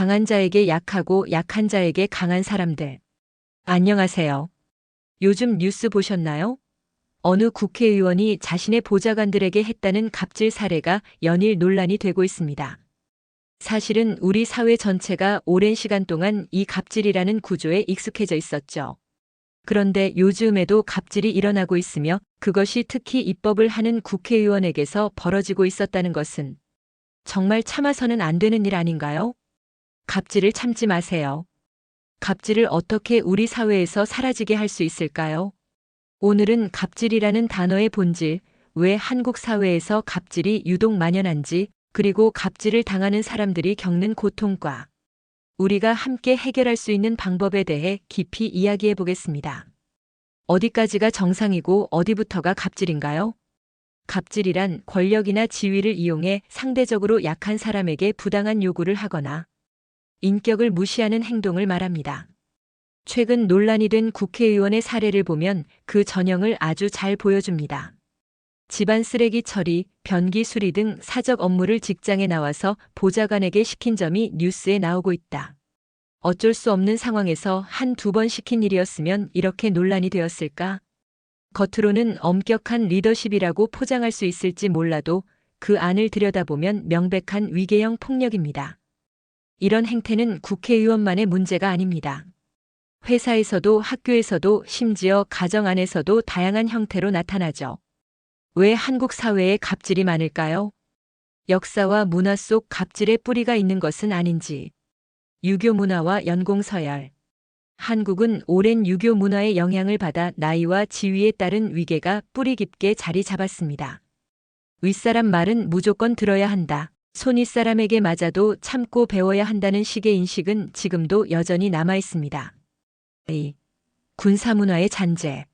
강한 자에게 약하고 약한 자에게 강한 사람들. 안녕하세요. 요즘 뉴스 보셨나요? 어느 국회의원이 자신의 보좌관들에게 했다는 갑질 사례가 연일 논란이 되고 있습니다. 사실은 우리 사회 전체가 오랜 시간 동안 이 갑질이라는 구조에 익숙해져 있었죠. 그런데 요즘에도 갑질이 일어나고 있으며 그것이 특히 입법을 하는 국회의원에게서 벌어지고 있었다는 것은 정말 참아서는 안 되는 일 아닌가요? 갑질을 참지 마세요. 갑질을 어떻게 우리 사회에서 사라지게 할 수 있을까요? 오늘은 갑질이라는 단어의 본질, 왜 한국 사회에서 갑질이 유독 만연한지, 그리고 갑질을 당하는 사람들이 겪는 고통과 우리가 함께 해결할 수 있는 방법에 대해 깊이 이야기해 보겠습니다. 어디까지가 정상이고 어디부터가 갑질인가요? 갑질이란 권력이나 지위를 이용해 상대적으로 약한 사람에게 부당한 요구를 하거나 인격을 무시하는 행동을 말합니다. 최근 논란이 된 국회의원의 사례를 보면 그 전형을 아주 잘 보여줍니다. 집안 쓰레기 처리, 변기 수리 등 사적 업무를 직장에 나와서 보좌관에게 시킨 점이 뉴스에 나오고 있다. 어쩔 수 없는 상황에서 한두 번 시킨 일이었으면 이렇게 논란이 되었을까? 겉으로는 엄격한 리더십이라고 포장할 수 있을지 몰라도 그 안을 들여다보면 명백한 위계형 폭력입니다. 이런 행태는 국회의원만의 문제가 아닙니다. 회사에서도 학교에서도 심지어 가정 안에서도 다양한 형태로 나타나죠. 왜 한국 사회에 갑질이 많을까요? 역사와 문화 속 갑질의 뿌리가 있는 것은 아닌지. 유교 문화와 연공서열. 한국은 오랜 유교 문화의 영향을 받아 나이와 지위에 따른 위계가 뿌리 깊게 자리 잡았습니다. 윗사람 말은 무조건 들어야 한다. 손윗사람에게 맞아도 참고 배워야 한다는 식의 인식은 지금도 여전히 남아 있습니다. 군사문화의 잔재.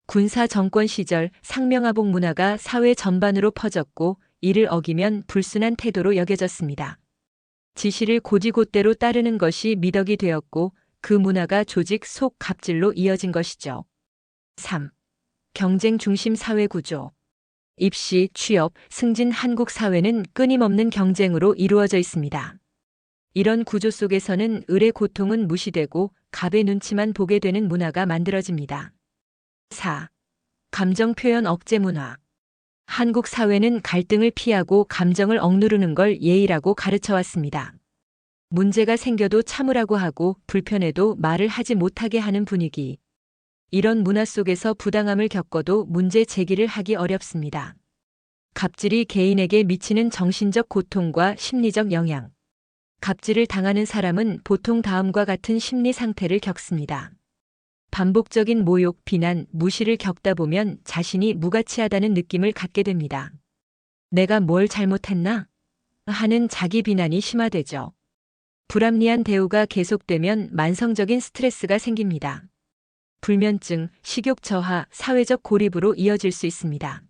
군사 정권 시절 상명하복 문화가 사회 전반으로 퍼졌고 이를 어기면 불순한 태도로 여겨졌습니다. 지시를 곧이곧대로 따르는 것이 미덕이 되었고 그 문화가 조직 속 갑질로 이어진 것이죠. 3. 경쟁 중심 사회 구조. 입시, 취업, 승진 한국 사회는 끊임없는 경쟁으로 이루어져 있습니다. 이런 구조 속에서는 을의 고통은 무시되고 갑의 눈치만 보게 되는 문화가 만들어집니다. 4. 감정 표현 억제 문화. 한국 사회는 갈등을 피하고 감정을 억누르는 걸 예의라고 가르쳐 왔습니다. 문제가 생겨도 참으라고 하고 불편해도 말을 하지 못하게 하는 분위기. 이런 문화 속에서 부당함을 겪어도 문제 제기를 하기 어렵습니다. 갑질이 개인에게 미치는 정신적 고통과 심리적 영향. 갑질을 당하는 사람은 보통 다음과 같은 심리 상태를 겪습니다. 반복적인 모욕, 비난, 무시를 겪다 보면 자신이 무가치하다는 느낌을 갖게 됩니다. 내가 뭘 잘못했나? 하는 자기 비난이 심화되죠. 불합리한 대우가 계속되면 만성적인 스트레스가 생깁니다. 불면증, 식욕 저하, 사회적 고립으로 이어질 수 있습니다.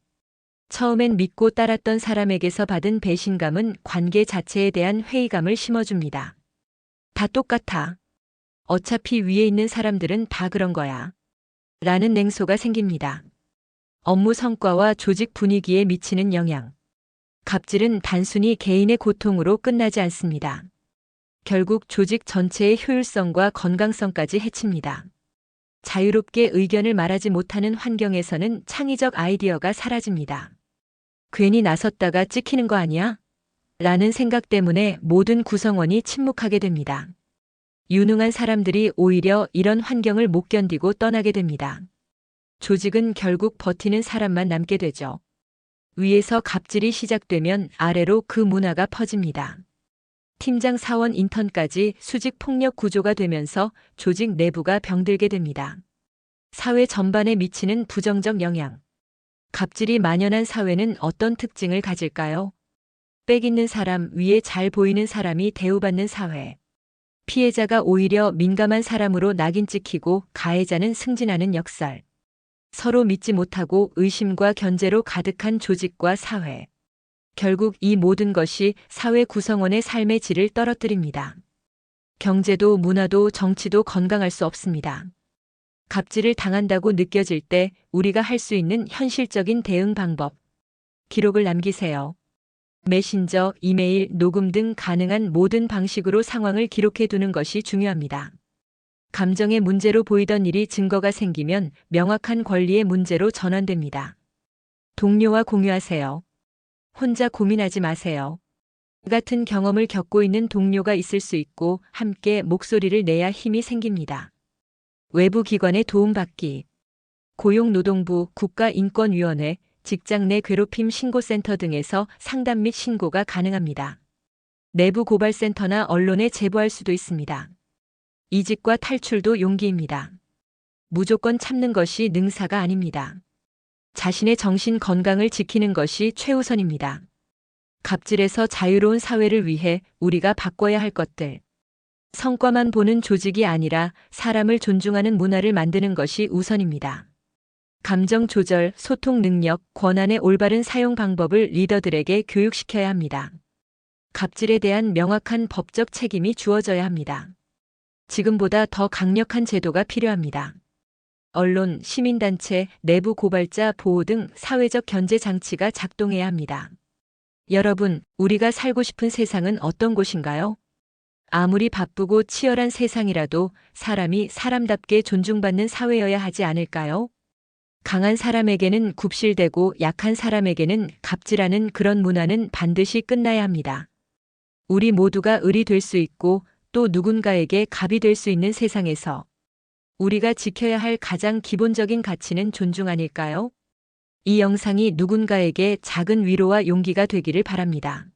처음엔 믿고 따랐던 사람에게서 받은 배신감은 관계 자체에 대한 회의감을 심어줍니다. 다 똑같아. 어차피 위에 있는 사람들은 다 그런 거야. 라는 냉소가 생깁니다. 업무 성과와 조직 분위기에 미치는 영향. 갑질은 단순히 개인의 고통으로 끝나지 않습니다. 결국 조직 전체의 효율성과 건강성까지 해칩니다. 자유롭게 의견을 말하지 못하는 환경에서는 창의적 아이디어가 사라집니다. 괜히 나섰다가 찍히는 거 아니야? 라는 생각 때문에 모든 구성원이 침묵하게 됩니다. 유능한 사람들이 오히려 이런 환경을 못 견디고 떠나게 됩니다. 조직은 결국 버티는 사람만 남게 되죠. 위에서 갑질이 시작되면 아래로 그 문화가 퍼집니다. 팀장 사원 인턴까지 수직 폭력 구조가 되면서 조직 내부가 병들게 됩니다. 사회 전반에 미치는 부정적 영향. 갑질이 만연한 사회는 어떤 특징을 가질까요? 빽 있는 사람 위에 잘 보이는 사람이 대우받는 사회. 피해자가 오히려 민감한 사람으로 낙인 찍히고 가해자는 승진하는 역설. 서로 믿지 못하고 의심과 견제로 가득한 조직과 사회. 결국 이 모든 것이 사회 구성원의 삶의 질을 떨어뜨립니다. 경제도 문화도 정치도 건강할 수 없습니다. 갑질을 당한다고 느껴질 때 우리가 할 수 있는 현실적인 대응 방법. 기록을 남기세요. 메신저, 이메일, 녹음 등 가능한 모든 방식으로 상황을 기록해 두는 것이 중요합니다. 감정의 문제로 보이던 일이 증거가 생기면 명확한 권리의 문제로 전환됩니다. 동료와 공유하세요. 혼자 고민하지 마세요. 같은 경험을 겪고 있는 동료가 있을 수 있고 함께 목소리를 내야 힘이 생깁니다. 외부 기관의 도움받기. 고용노동부, 국가인권위원회, 직장 내 괴롭힘 신고센터 등에서 상담 및 신고가 가능합니다. 내부 고발센터나 언론에 제보할 수도 있습니다. 이직과 탈출도 용기입니다. 무조건 참는 것이 능사가 아닙니다. 자신의 정신 건강을 지키는 것이 최우선입니다. 갑질에서 자유로운 사회를 위해 우리가 바꿔야 할 것들. 성과만 보는 조직이 아니라 사람을 존중하는 문화를 만드는 것이 우선입니다. 감정 조절, 소통 능력, 권한의 올바른 사용 방법을 리더들에게 교육시켜야 합니다. 갑질에 대한 명확한 법적 책임이 주어져야 합니다. 지금보다 더 강력한 제도가 필요합니다. 언론, 시민단체, 내부 고발자 보호 등 사회적 견제 장치가 작동해야 합니다. 여러분, 우리가 살고 싶은 세상은 어떤 곳인가요? 아무리 바쁘고 치열한 세상이라도 사람이 사람답게 존중받는 사회여야 하지 않을까요? 강한 사람에게는 굽실대고 약한 사람에게는 갑질하는 그런 문화는 반드시 끝나야 합니다. 우리 모두가 을이 될 수 있고 또 누군가에게 갑이 될 수 있는 세상에서 우리가 지켜야 할 가장 기본적인 가치는 존중 아닐까요? 이 영상이 누군가에게 작은 위로와 용기가 되기를 바랍니다.